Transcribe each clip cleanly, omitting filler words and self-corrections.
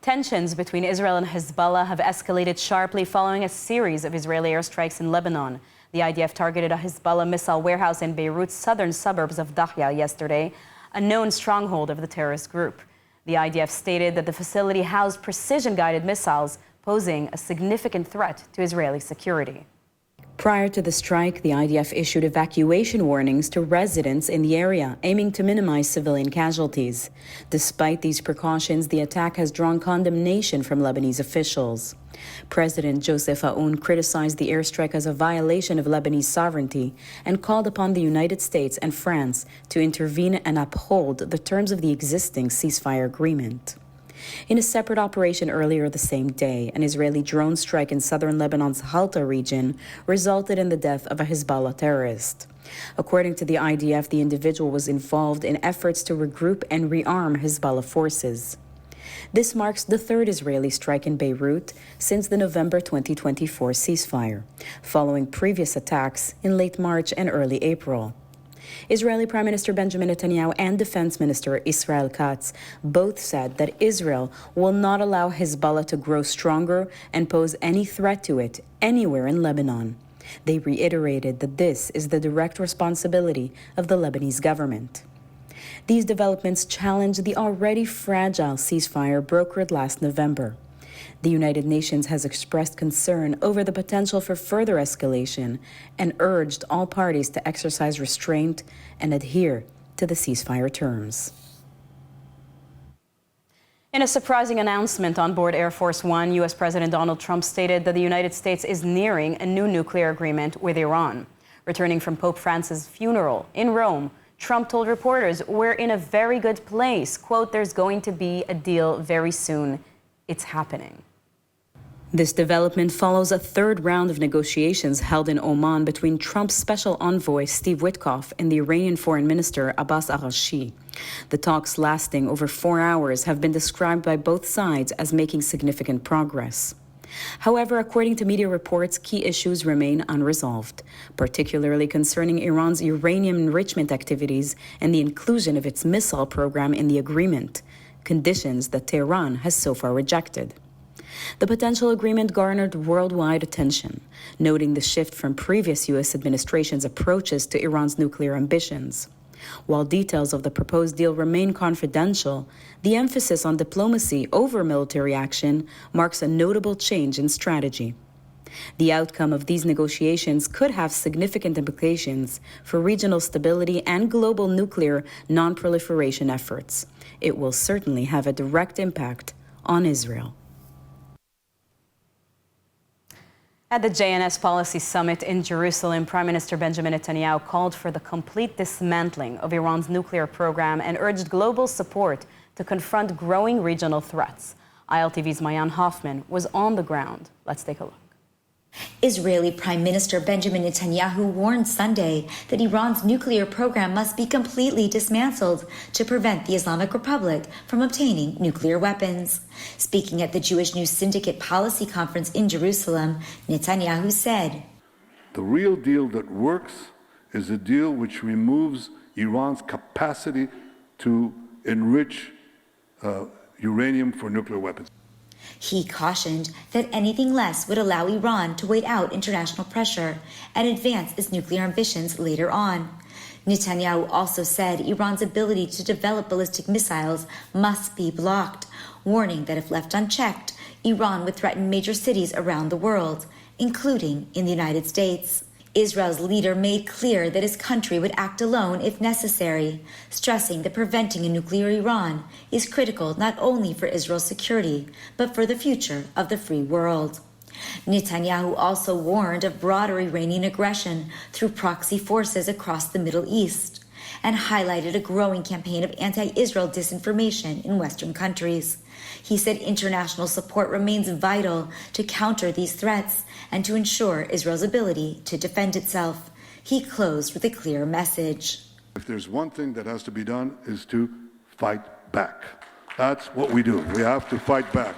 Tensions between Israel and Hezbollah have escalated sharply following a series of Israeli airstrikes in Lebanon. The IDF targeted a Hezbollah missile warehouse in Beirut's southern suburbs of Dahya yesterday, a known stronghold of the terrorist group. The IDF stated that the facility housed precision-guided missiles, posing a significant threat to Israeli security. Prior to the strike, the IDF issued evacuation warnings to residents in the area, aiming to minimize civilian casualties. Despite these precautions, the attack has drawn condemnation from Lebanese officials. President Joseph Aoun criticized the airstrike as a violation of Lebanese sovereignty and called upon the United States and France to intervene and uphold the terms of the existing ceasefire agreement. In a separate operation earlier the same day, an Israeli drone strike in southern Lebanon's Houthi region resulted in the death of a Hezbollah terrorist. According to the IDF, the individual was involved in efforts to regroup and rearm Hezbollah forces. This marks the third Israeli strike in Beirut since the November 2024 ceasefire, following previous attacks in late March and early April. Israeli Prime Minister Benjamin Netanyahu and Defense Minister Israel Katz both said that Israel will not allow Hezbollah to grow stronger and pose any threat to it anywhere in Lebanon. They reiterated that this is the direct responsibility of the Lebanese government. These developments challenge the already fragile ceasefire brokered last November. The United Nations has expressed concern over the potential for further escalation and urged all parties to exercise restraint and adhere to the ceasefire terms. In a surprising announcement on board Air Force One, U.S. President Donald Trump stated that the United States is nearing a new nuclear agreement with Iran. Returning from Pope Francis' funeral in Rome, Trump told reporters, "We're in a very good place." Quote, "There's going to be a deal very soon. It's happening." This development follows a third round of negotiations held in Oman between Trump's special envoy Steve Witkoff and the Iranian Foreign Minister Abbas Araghchi. The talks, lasting over 4 hours, have been described by both sides as making significant progress. However, according to media reports, key issues remain unresolved, particularly concerning Iran's uranium enrichment activities and the inclusion of its missile program in the agreement, conditions that Tehran has so far rejected. The potential agreement garnered worldwide attention, noting the shift from previous U.S. administration's approaches to Iran's nuclear ambitions. While details of the proposed deal remain confidential, the emphasis on diplomacy over military action marks a notable change in strategy. The outcome of these negotiations could have significant implications for regional stability and global nuclear non-proliferation efforts. It will certainly have a direct impact on Israel. At the JNS Policy Summit in Jerusalem, Prime Minister Benjamin Netanyahu called for the complete dismantling of Iran's nuclear program and urged global support to confront growing regional threats. ILTV's Mayan Hoffman was on the ground. Let's take a look. Israeli Prime Minister Benjamin Netanyahu warned Sunday that Iran's nuclear program must be completely dismantled to prevent the Islamic Republic from obtaining nuclear weapons. Speaking at the Jewish News Syndicate Policy Conference in Jerusalem, Netanyahu said, "The real deal that works is a deal which removes Iran's capacity to enrich uranium for nuclear weapons." He cautioned that anything less would allow Iran to wait out international pressure and advance its nuclear ambitions later on. Netanyahu also said Iran's ability to develop ballistic missiles must be blocked, warning that if left unchecked, Iran would threaten major cities around the world, including in the United States. Israel's leader made clear that his country would act alone if necessary, stressing that preventing a nuclear Iran is critical not only for Israel's security, but for the future of the free world. Netanyahu also warned of broader Iranian aggression through proxy forces across the Middle East and highlighted a growing campaign of anti-Israel disinformation in Western countries. He said international support remains vital to counter these threats and to ensure Israel's ability to defend itself. He closed with a clear message. If there's one thing that has to be done is to fight back. That's what we do. We have to fight back.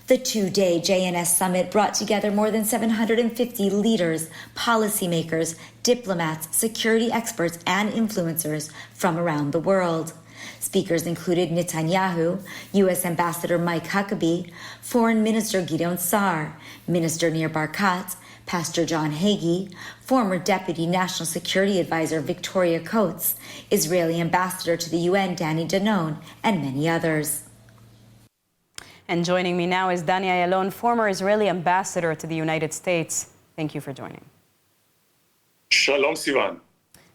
The two-day JNS Summit brought together more than 750 leaders, policymakers, diplomats, security experts, and influencers from around the world. Speakers included Netanyahu, U.S. Ambassador Mike Huckabee, Foreign Minister Gideon Sa'ar, Minister Nir Barkat, Pastor John Hagee, former Deputy National Security Advisor Victoria Coates, Israeli Ambassador to the UN Danny Danon, and many others. And joining me now is Daniel Alon, former Israeli Ambassador to the United States. Thank you for joining. Shalom, Sivan.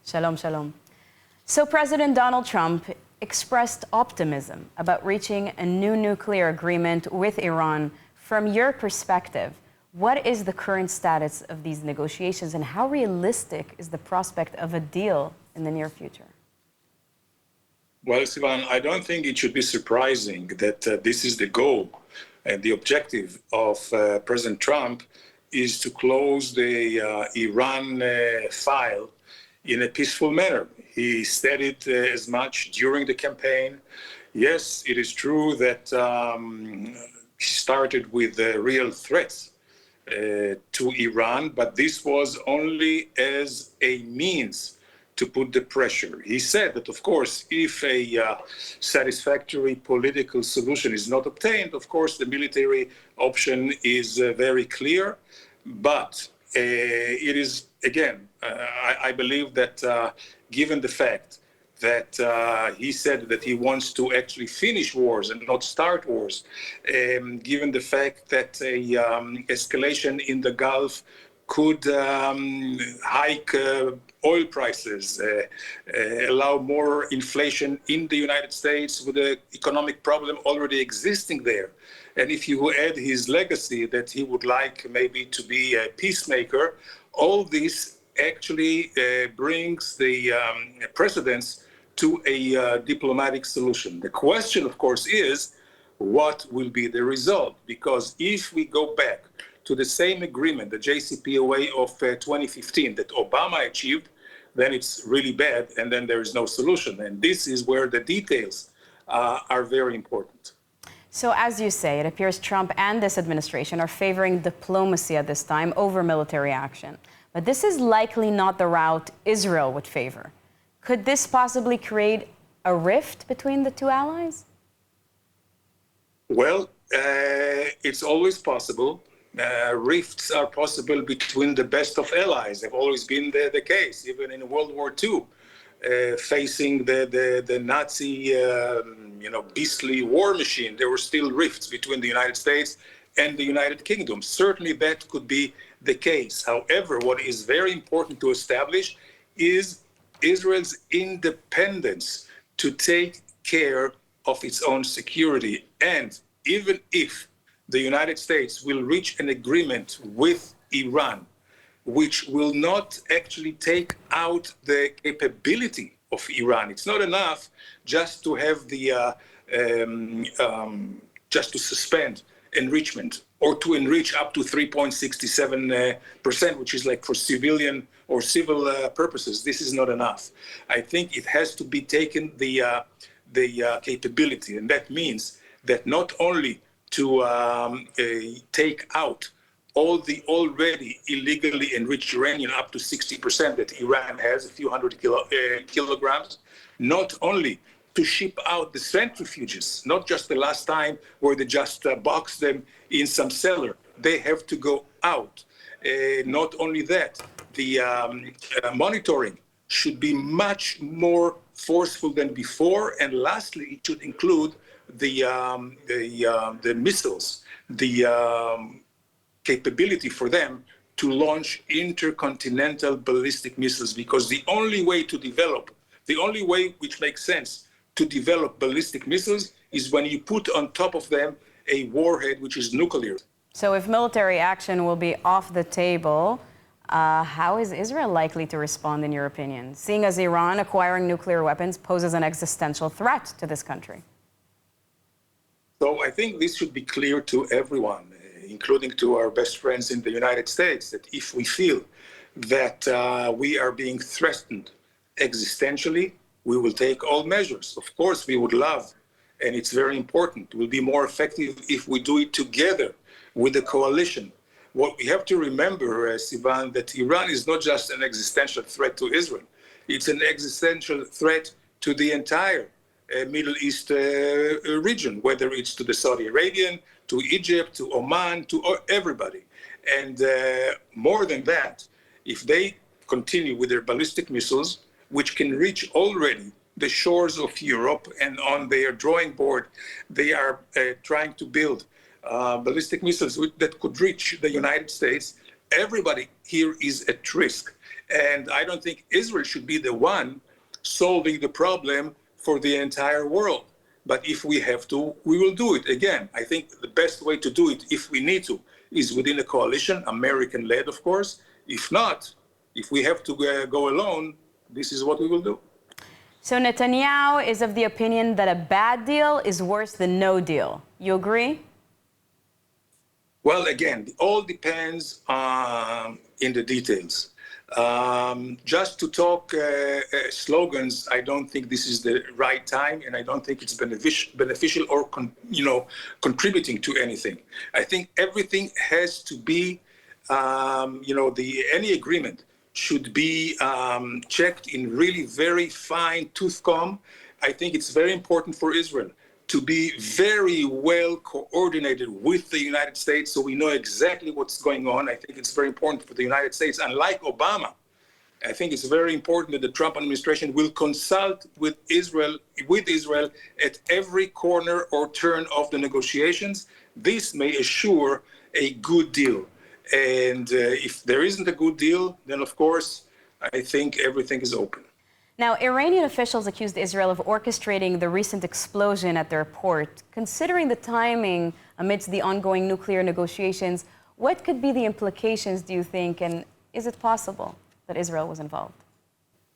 Shalom, shalom. So President Donald Trump expressed optimism about reaching a new nuclear agreement with Iran. From your perspective, what is the current status of these negotiations and how realistic is the prospect of a deal in the near future? Well, Sivan, I don't think it should be surprising that this is the goal and the objective of President Trump is to close the Iran file in a peaceful manner. He said it as much during the campaign. Yes, it is true that he started with real threats to Iran, but this was only as a means to put the pressure. He said that, of course, if a satisfactory political solution is not obtained, of course, the military option is very clear. But it is, again, I believe that given the fact that he said that he wants to actually finish wars and not start wars, given the fact that escalation in the Gulf could hike oil prices, allow more inflation in the United States with the economic problem already existing there. And if you add his legacy that he would like maybe to be a peacemaker, all this actually brings the precedence to a diplomatic solution. The question, of course, is what will be the result? Because if we go back to the same agreement, the JCPOA of 2015 that Obama achieved, then it's really bad, and then there is no solution. And this is where the details are very important. So as you say, it appears Trump and this administration are favoring diplomacy at this time over military action. But this is likely not the route Israel would favor. Could this possibly create a rift between the two allies? Well, it's always possible. Rifts are possible between the best of allies. They've always been the case, even in World War II. Facing the Nazi, beastly war machine, there were still rifts between the United States and the United Kingdom. Certainly that could be the case. However, what is very important to establish is Israel's independence to take care of its own security. And even if the United States will reach an agreement with Iran, which will not actually take out the capability of Iran. It's not enough just to have the, just to suspend enrichment or to enrich up to 3.67%, which is like for civilian or civil purposes. This is not enough. I think it has to be taken the capability, and that means that not only to take out all the already illegally enriched uranium up to 60% that Iran has, a few hundred kilograms, not only to ship out the centrifuges, not just the last time where they just boxed them in some cellar. They have to go out. Not only that, the monitoring should be much more forceful than before. And lastly, it should include the missiles, the capability for them to launch intercontinental ballistic missiles, because the only way which makes sense to develop ballistic missiles is when you put on top of them a warhead which is nuclear. So if military action will be off the table, how is Israel likely to respond, in your opinion, seeing as Iran acquiring nuclear weapons poses an existential threat to this country? So I think this should be clear to everyone, including to our best friends in the United States, that if we feel that we are being threatened existentially, we will take all measures. Of course, we would love, and it's very important, we'll be more effective if we do it together with the coalition. What we have to remember, Sivan, that Iran is not just an existential threat to Israel. It's an existential threat to the entire Middle East region, whether it's to the Saudi Arabian, to Egypt, to Oman, to everybody. And more than that, if they continue with their ballistic missiles, which can reach already the shores of Europe, and on their drawing board, they are trying to build ballistic missiles that could reach the United States, everybody here is at risk. And I don't think Israel should be the one solving the problem for the entire world. But if we have to, we will do it. Again, I think the best way to do it, if we need to, is within a coalition, American-led, of course. If not, if we have to go alone, this is what we will do. So Netanyahu is of the opinion that a bad deal is worse than no deal. You agree? Well, again, it all depends in the details. Just to talk slogans, I don't think this is the right time, and I don't think it's beneficial or contributing to anything. I think everything has to be, any agreement should be checked in really very fine tooth comb. I think it's very important for Israel to be very well coordinated with the United States so we know exactly what's going on. I think it's very important for the United States. Unlike Obama, I think it's very important that the Trump administration will consult with Israel at every corner or turn of the negotiations. This may assure a good deal. And if there isn't a good deal, then of course, I think everything is open. Now, Iranian officials accused Israel of orchestrating the recent explosion at their port. Considering the timing amidst the ongoing nuclear negotiations, what could be the implications, do you think, and is it possible that Israel was involved?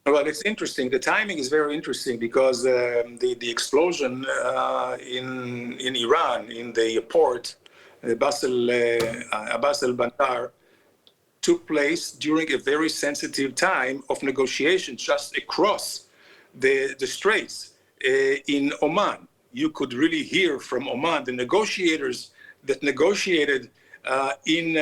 Well, it's interesting. The timing is very interesting because the explosion in Iran, in the port, Abbas al-Bandar, took place during a very sensitive time of negotiations just across the straits in Oman. You could really hear from Oman, the negotiators that negotiated in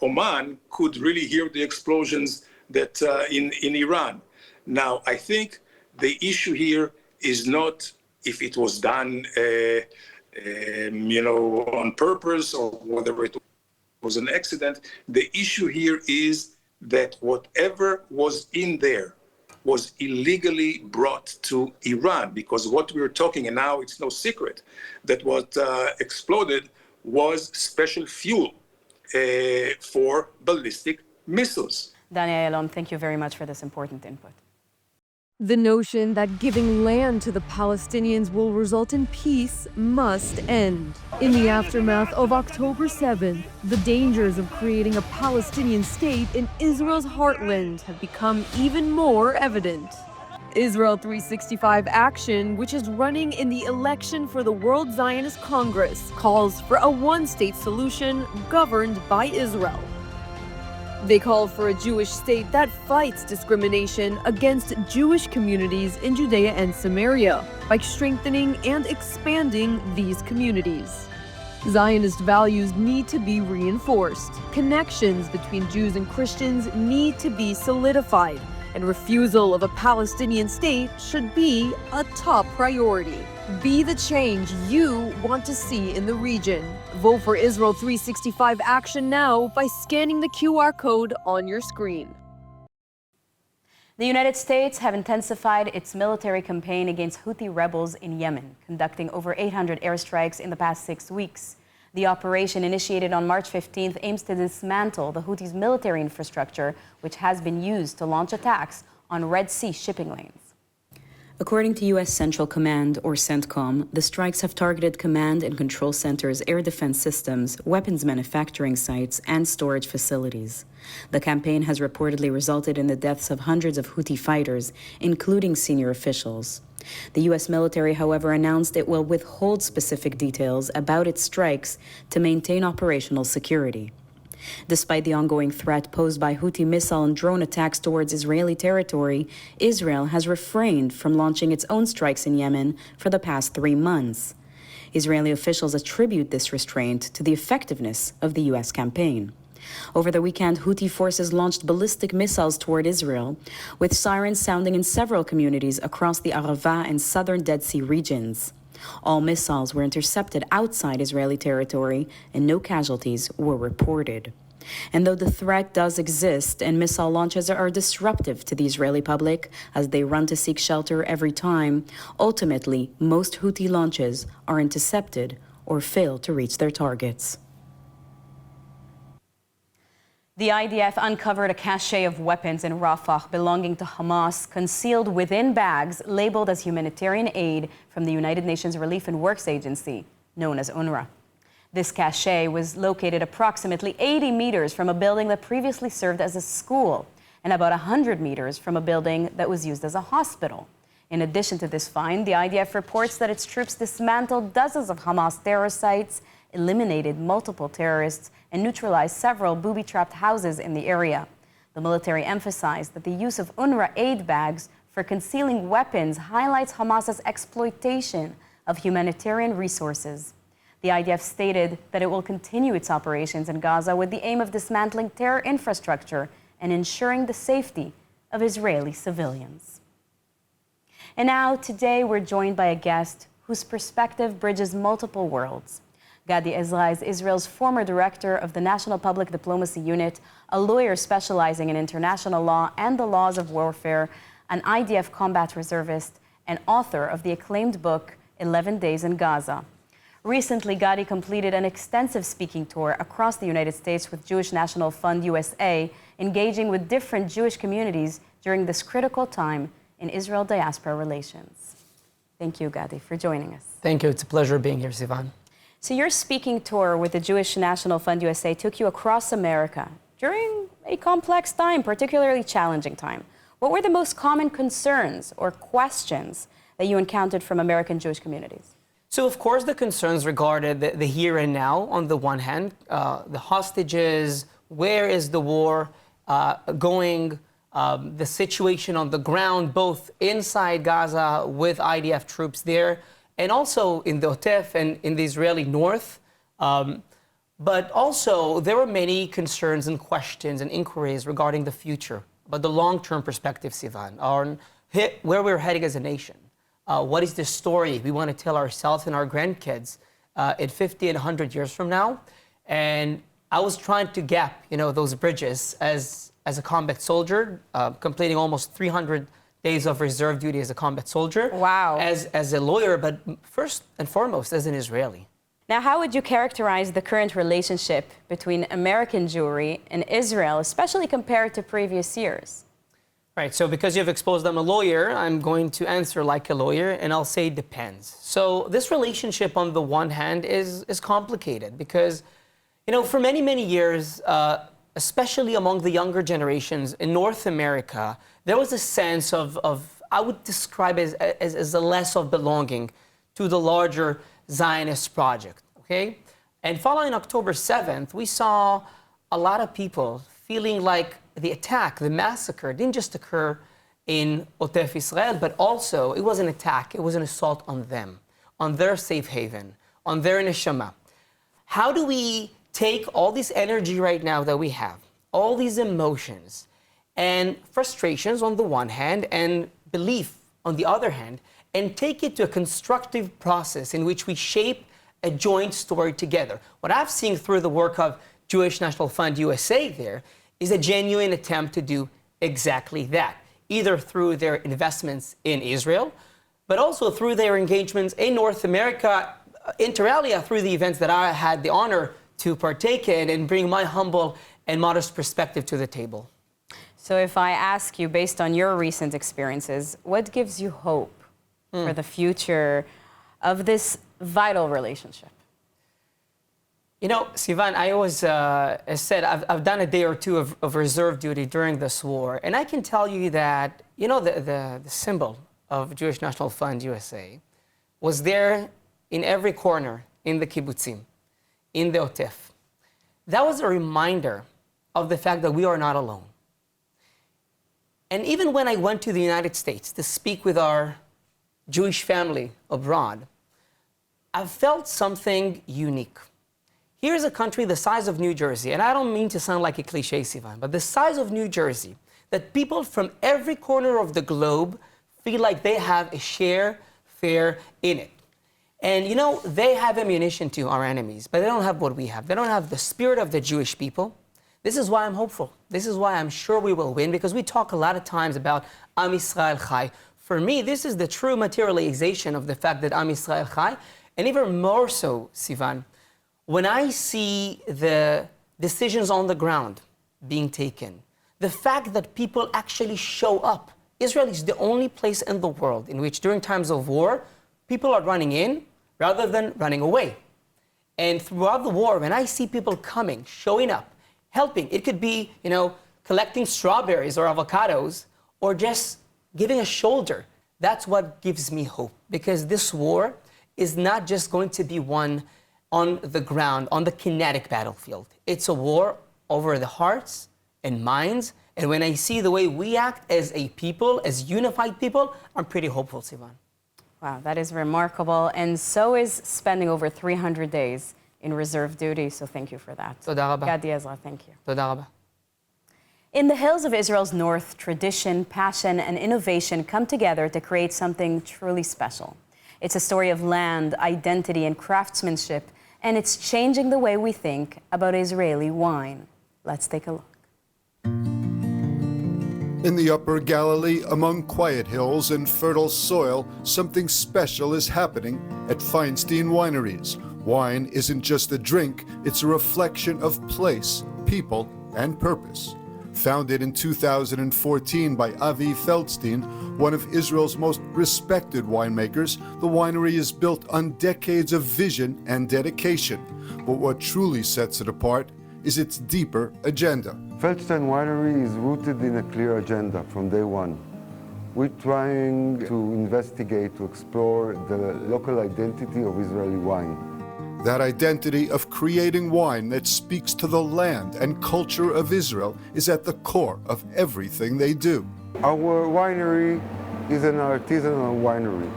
Oman could really hear the explosions that in Iran. Now, I think the issue here is not if it was done on purpose or whether it was an accident. The issue here is that whatever was in there was illegally brought to Iran, because what we were talking, and now it's no secret, that what exploded was special fuel for ballistic missiles. Daniel Alon, thank you very much for this important input. The notion that giving land to the Palestinians will result in peace must end. In the aftermath of October 7th, the dangers of creating a Palestinian state in Israel's heartland have become even more evident. Israel 365 Action, which is running in the election for the World Zionist Congress, calls for a one-state solution governed by Israel. They call for a Jewish state that fights discrimination against Jewish communities in Judea and Samaria by strengthening and expanding these communities. Zionist values need to be reinforced. Connections between Jews and Christians need to be solidified, and refusal of a Palestinian state should be a top priority. Be the change you want to see in the region. Vote for Israel 365 Action now by scanning the QR code on your screen. The United States have intensified its military campaign against Houthi rebels in Yemen, conducting over 800 airstrikes in the past 6 weeks. The operation, initiated on March 15th, aims to dismantle the Houthis' military infrastructure, which has been used to launch attacks on Red Sea shipping lanes. According to U.S. Central Command, or CENTCOM, the strikes have targeted command and control centers, air defense systems, weapons manufacturing sites, and storage facilities. The campaign has reportedly resulted in the deaths of hundreds of Houthi fighters, including senior officials. The U.S. military, however, announced it will withhold specific details about its strikes to maintain operational security. Despite the ongoing threat posed by Houthi missile and drone attacks towards Israeli territory, Israel has refrained from launching its own strikes in Yemen for the past 3 months. Israeli officials attribute this restraint to the effectiveness of the U.S. campaign. Over the weekend, Houthi forces launched ballistic missiles toward Israel, with sirens sounding in several communities across the Arava and southern Dead Sea regions. All missiles were intercepted outside Israeli territory, and no casualties were reported. And though the threat does exist and missile launches are disruptive to the Israeli public as they run to seek shelter every time, ultimately, most Houthi launches are intercepted or fail to reach their targets. The IDF uncovered a cache of weapons in Rafah belonging to Hamas, concealed within bags labeled as humanitarian aid from the United Nations Relief and Works Agency, known as UNRWA. This cache was located approximately 80 meters from a building that previously served as a school and about 100 meters from a building that was used as a hospital. In addition to this find, the IDF reports that its troops dismantled dozens of Hamas terror sites, eliminated multiple terrorists, and neutralized several booby-trapped houses in the area. The military emphasized that the use of UNRWA aid bags for concealing weapons highlights Hamas's exploitation of humanitarian resources. The IDF stated that it will continue its operations in Gaza with the aim of dismantling terror infrastructure and ensuring the safety of Israeli civilians. And now, today, we're joined by a guest whose perspective bridges multiple worlds. Gadi Isra is Israel's former director of the National Public Diplomacy Unit, a lawyer specializing in international law and the laws of warfare, an IDF combat reservist, and author of the acclaimed book, 11 Days in Gaza. Recently, Gadi completed an extensive speaking tour across the United States with Jewish National Fund USA, engaging with different Jewish communities during this critical time in Israel diaspora relations. Thank you, Gadi, for joining us. Thank you. It's a pleasure being here, Sivan. So your speaking tour with the Jewish National Fund USA took you across America during a complex time, particularly challenging time. What were the most common concerns or questions that you encountered from American Jewish communities? So, of course, the concerns regarded the here and now, on the one hand, the hostages, where is the war going, the situation on the ground, both inside Gaza with IDF troops there, and also in the Otef and in the Israeli north. But also, there were many concerns and questions and inquiries regarding the future, about the long-term perspective, Sivan, on where we're heading as a nation. What is the story we want to tell ourselves and our grandkids in 50 and 100 years from now? And I was trying to gap, those bridges as a combat soldier, completing almost 300 days of reserve duty as a combat soldier. Wow. As a lawyer, but first and foremost as an Israeli. Now, how would you characterize the current relationship between American Jewry and Israel, especially compared to previous years? Right, so because you've exposed I'm a lawyer, I'm going to answer like a lawyer, and I'll say it depends. So this relationship on the one hand is complicated because, for many, many years, especially among the younger generations in North America, there was a sense of I would describe as a less of belonging to the larger Zionist project, okay? And following October 7th, we saw a lot of people feeling like the attack, the massacre, didn't just occur in Otef Israel, but also it was an attack, it was an assault on them, on their safe haven, on their neshama. How do we take all this energy right now that we have, all these emotions and frustrations on the one hand and belief on the other hand, and take it to a constructive process in which we shape a joint story together? What I've seen through the work of Jewish National Fund USA there is a genuine attempt to do exactly that, either through their investments in Israel, but also through their engagements in North America, inter alia, through the events that I had the honor to partake in and bring my humble and modest perspective to the table. So if I ask you, based on your recent experiences, what gives you hope for the future of this vital relationship? Sivan, I always said I've done a day or two of reserve duty during this war, and I can tell you that, the symbol of Jewish National Fund USA was there in every corner in the kibbutzim, in the Otef. That was a reminder of the fact that we are not alone. And even when I went to the United States to speak with our Jewish family abroad, I felt something unique. Here's a country the size of New Jersey, and I don't mean to sound like a cliche, Sivan, but the size of New Jersey, that people from every corner of the globe feel like they have a share in it. And you know, they have ammunition to our enemies, but they don't have what we have. They don't have the spirit of the Jewish people. This is why I'm hopeful. This is why I'm sure we will win, because we talk a lot of times about Am Yisrael Chai. For me, this is the true materialization of the fact that Am Yisrael Chai, and even more so, Sivan, when I see the decisions on the ground being taken, the fact that people actually show up. Israel is the only place in the world in which during times of war, people are running in rather than running away. And throughout the war, when I see people coming, showing up, helping, it could be, you know, collecting strawberries or avocados or just giving a shoulder. That's what gives me hope, because this war is not just going to be won on the ground, on the kinetic battlefield. It's a war over the hearts and minds. And when I see the way we act as a people, as unified people, I'm pretty hopeful, Sivan. Wow, that is remarkable. And so is spending over 300 days in reserve duty. So thank you for that. Toda rabba. Gadi Isra, thank you. Toda rabba. In the hills of Israel's north, tradition, passion, and innovation come together to create something truly special. It's a story of land, identity, and craftsmanship, and it's changing the way we think about Israeli wine. Let's take a look. In the Upper Galilee, among quiet hills and fertile soil, something special is happening at Felstein Wineries. Wine isn't just a drink, it's a reflection of place, people, and purpose. Founded in 2014 by Avi Felstein, one of Israel's most respected winemakers, the winery is built on decades of vision and dedication. But what truly sets it apart is its deeper agenda. Felstein Winery is rooted in a clear agenda from day one. We're trying to investigate, to explore the local identity of Israeli wine. That identity of creating wine that speaks to the land and culture of Israel is at the core of everything they do. Our winery is an artisanal winery.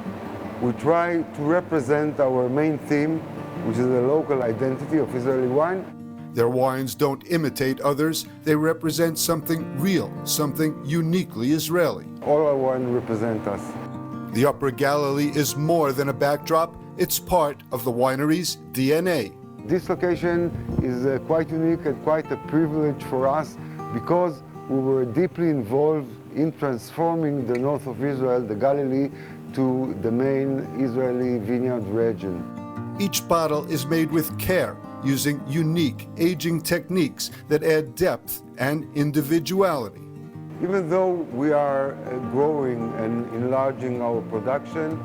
We try to represent our main theme, which is the local identity of Israeli wine. Their wines don't imitate others, they represent something real, something uniquely Israeli. All our wine represent us. The Upper Galilee is more than a backdrop, it's part of the winery's DNA. This location is quite unique and quite a privilege for us because we were deeply involved in transforming the north of Israel, the Galilee, to the main Israeli vineyard region. Each bottle is made with care, using unique aging techniques that add depth and individuality. Even though we are growing and enlarging our production,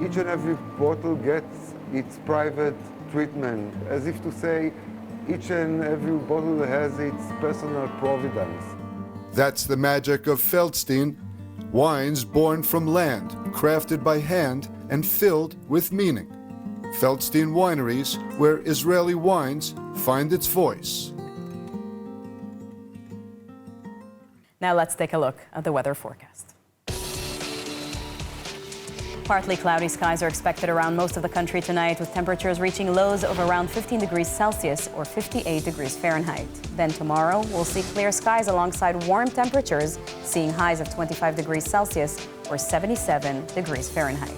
each and every bottle gets its private treatment, as if to say, each and every bottle has its personal providence. That's the magic of Felstein, wines born from land, crafted by hand, and filled with meaning. Felstein Wineries, where Israeli wines find its voice. Now let's take a look at the weather forecast. Partly cloudy skies are expected around most of the country tonight, with temperatures reaching lows of around 15 degrees Celsius or 58 degrees Fahrenheit. Then tomorrow, we'll see clear skies alongside warm temperatures, seeing highs of 25 degrees Celsius or 77 degrees Fahrenheit.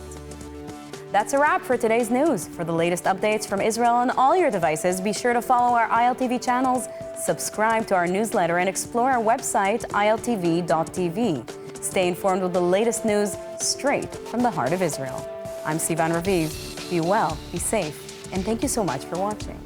That's a wrap for today's news. For the latest updates from Israel on all your devices, be sure to follow our ILTV channels, subscribe to our newsletter, and explore our website, iltv.tv. Stay informed with the latest news straight from the heart of Israel. I'm Sivan Raviv. Be well, be safe, and thank you so much for watching.